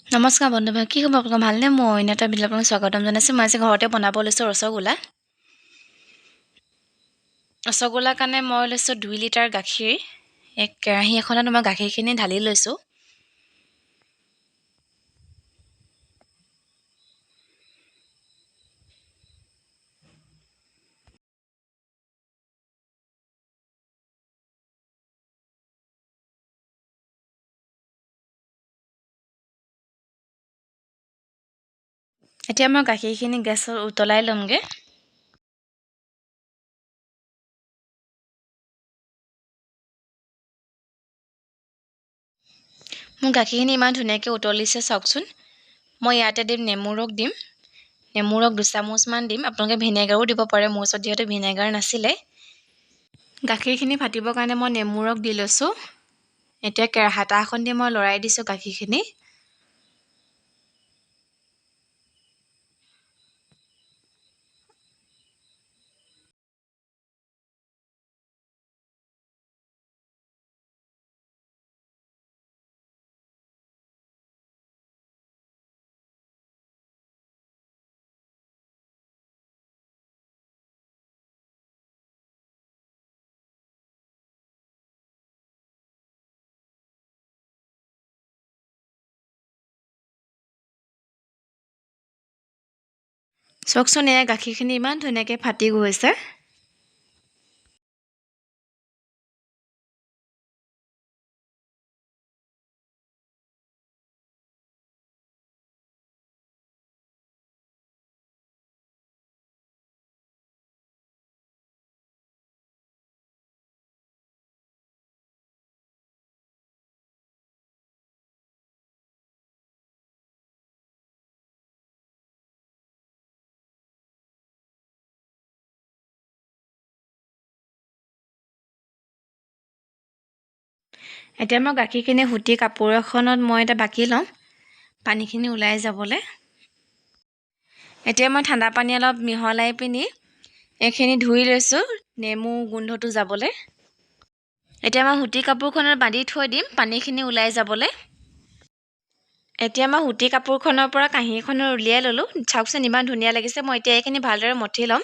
নমস্কাৰ বন্ধুবান্ধৱ, কি খবৰ আপোনালোকৰ ভালনে? মই অন্য এটা ভিডিঅ'ত আপোনালোকক স্বাগতম জনাইছোঁ। মই আজি ঘৰতে বনাব লৈছোঁ ৰসগোল্লা। ৰসগোল্লাৰ কাৰণে মই লৈছোঁ 2 লিটাৰ গাখীৰ। এক কেৰাহী এখনত মই গাখীৰখিনি ঢালি লৈছোঁ। এতিয়া মই গাখীৰখিনি গেছত উতলাই ল'মগৈ। মোৰ গাখীৰখিনি ইমান ধুনীয়াকৈ উতলিছে চাওকচোন। মই ইয়াতে দিম নেমু ৰস দিম। নেমু ৰস 2 চামুচমান দিম। আপোনালোকে ভিনেগাৰো দিব পাৰে, মোৰ ওচৰত যিহেতু ভিনেগাৰ নাছিলে। গাখীৰখিনি ফাটিবৰ কাৰণে মই নেমু ৰস দি লৈছোঁ। এতিয়া হাতা এখন দি মই লৰাই দিছোঁ গাখীৰখিনি। চাওকচোন, এয়া গাখীৰখিনি ইমান ধুনীয়াকৈ ফাটি গৈছে। এতিয়া মই গাখীৰখিনি হুটি কাপোৰ এখনত মই এটা বাকি ল'ম, পানীখিনি ওলাই যাবলৈ। এতিয়া মই ঠাণ্ডা পানী অলপ মিহলাই পিনি এইখিনি ধুই লৈছোঁ, নেমু গোন্ধটো যাবলৈ। এতিয়া মই হুটি কাপোৰখনত বান্ধি থৈ দিম পানীখিনি ওলাই যাবলৈ। এতিয়া মই হুটি কাপোৰখনৰ পৰা কাঁহীখনত উলিয়াই ল'লোঁ। চাওকচোন ইমান ধুনীয়া লাগিছে। মই এতিয়া এইখিনি ভালদৰে মঠি ল'ম।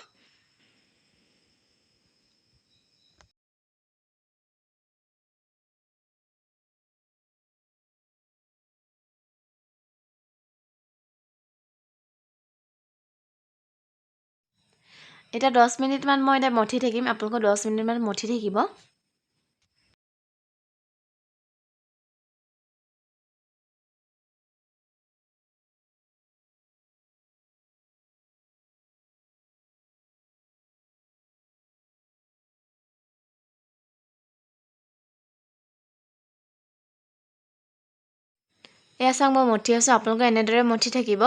এতিয়া 10 মিনিটমান মই এতিয়া মঠি থাকিম। আপোনালোকে 10 মিনিটমান মঠি থাকিব। এয়া চাওক, মই মঠি আছোঁ। আপোনালোকে এনেদৰে মঠি থাকিব।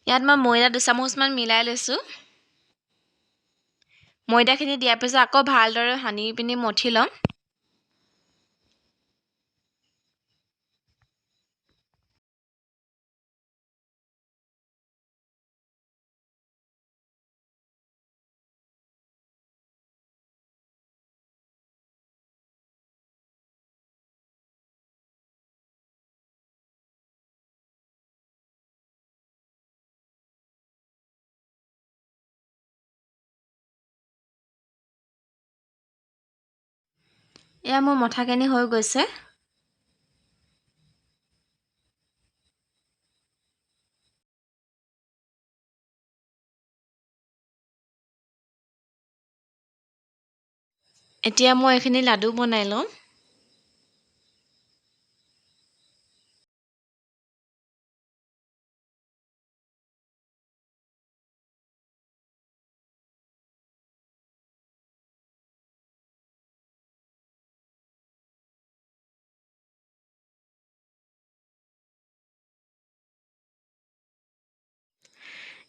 ইয়াত মই ময়দা 2 চামুচমান মিলাই লৈছোঁ। ময়দাখিনি দিয়াৰ পিছত আকৌ ভালদৰে সানি পিনি মঠি ল'ম। এয়া মোৰ মঠাখিনি হৈ গৈছে। এতিয়া মই এইখিনি লাডু বনাই লওঁ।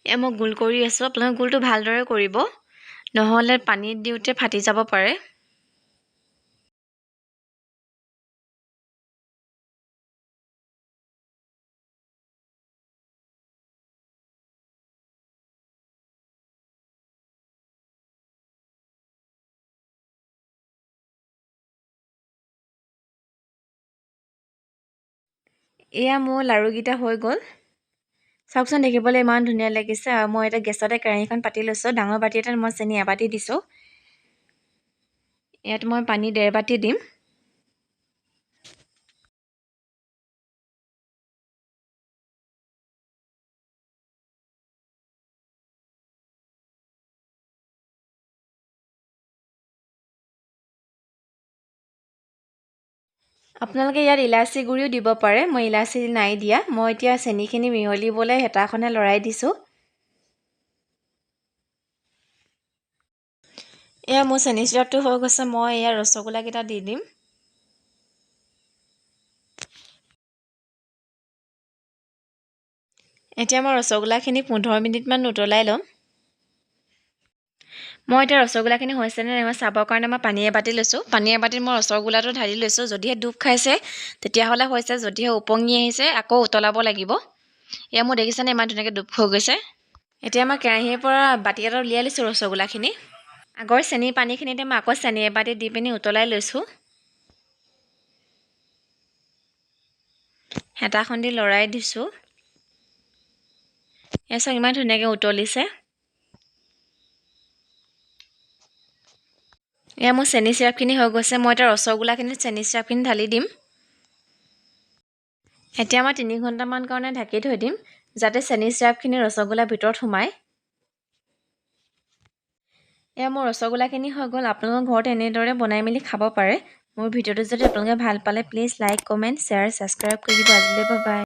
এয়া মই গোল কৰি আছোঁ। আপোনালোকে গোলটো ভালদৰে কৰিব, নহ'লে পানীত দিওঁতে ফাটি যাব পাৰে। এয়া মোৰ লাৰুকেইটা হৈ গ'ল চাওকচোন দেখিবলৈ ইমান ধুনীয়া লাগিছে আৰু মই এটা গেছতে কেৰাহীখন পাতি লৈছোঁ ডাঙৰ বাটি এটাত মই চেনি এবাটি দিছোঁ ইয়াত মই পানী 1.5 বাটি দিম আপোনালোকে ইয়াত ইলাচি গুড়িও দিব পাৰে মই ইলাচি নাই দিয়া মই এতিয়া চেনিখিনি মিহলিবলৈ হেতাখনে লৰাই দিছোঁ এয়া মোৰ চেনি চিৰাপটো হৈ গৈছে মই এয়া ৰসগোল্লা কেইটা দি দিম এতিয়া মই ৰসগোল্লাখিনি 15 মিনিটমান উতলাই ল'ম মই এতিয়া ৰসগোল্লাখিনি হৈছে নে নাই চাবৰ কাৰণে মই পানী এবাটি লৈছোঁ পানী এবাটিত মই ৰসগোল্লাটো ঢালি লৈছোঁ যদিহে ডুব খাইছে তেতিয়াহ'লে হৈছে যদিহে উপঙি আহিছে আকৌ উতলাব লাগিব এয়া মোৰ দেখিছেনে ইমান ধুনীয়াকৈ ডুব হৈ গৈছে এতিয়া মই কেৰাহীৰ পৰা বাটি এটা উলিয়াই লৈছোঁ ৰসগোল্লাখিনি আগৰ চেনি পানীখিনিতে মই আকৌ চেনি এবাটি দি পিনি উতলাই লৈছোঁ হেতাখন দি লৰাই দিছোঁ এয়া চাওক ইমান ধুনীয়াকৈ উতলিছে এয়া মোৰ চেনি চিৰাপখিনি হৈ গৈছে মই এতিয়া ৰসগোল্লাখিনিত চেনি চিৰাপখিনি ঢালি দিম এতিয়া মই 3 ঘণ্টামান কাৰণে ঢাকি থৈ দিম যাতে চেনি চিৰাপখিনি ৰসগোল্লাৰ ভিতৰত সোমায় এয়া মোৰ ৰসগোল্লাখিনি হৈ গ'ল আপোনালোকৰ ঘৰত এনেদৰে বনাই মেলি খাব পাৰে মোৰ ভিডিঅ'টো যদি আপোনালোকে ভাল পালে please like comment share subscribe কৰি দিব আজিলৈ বাই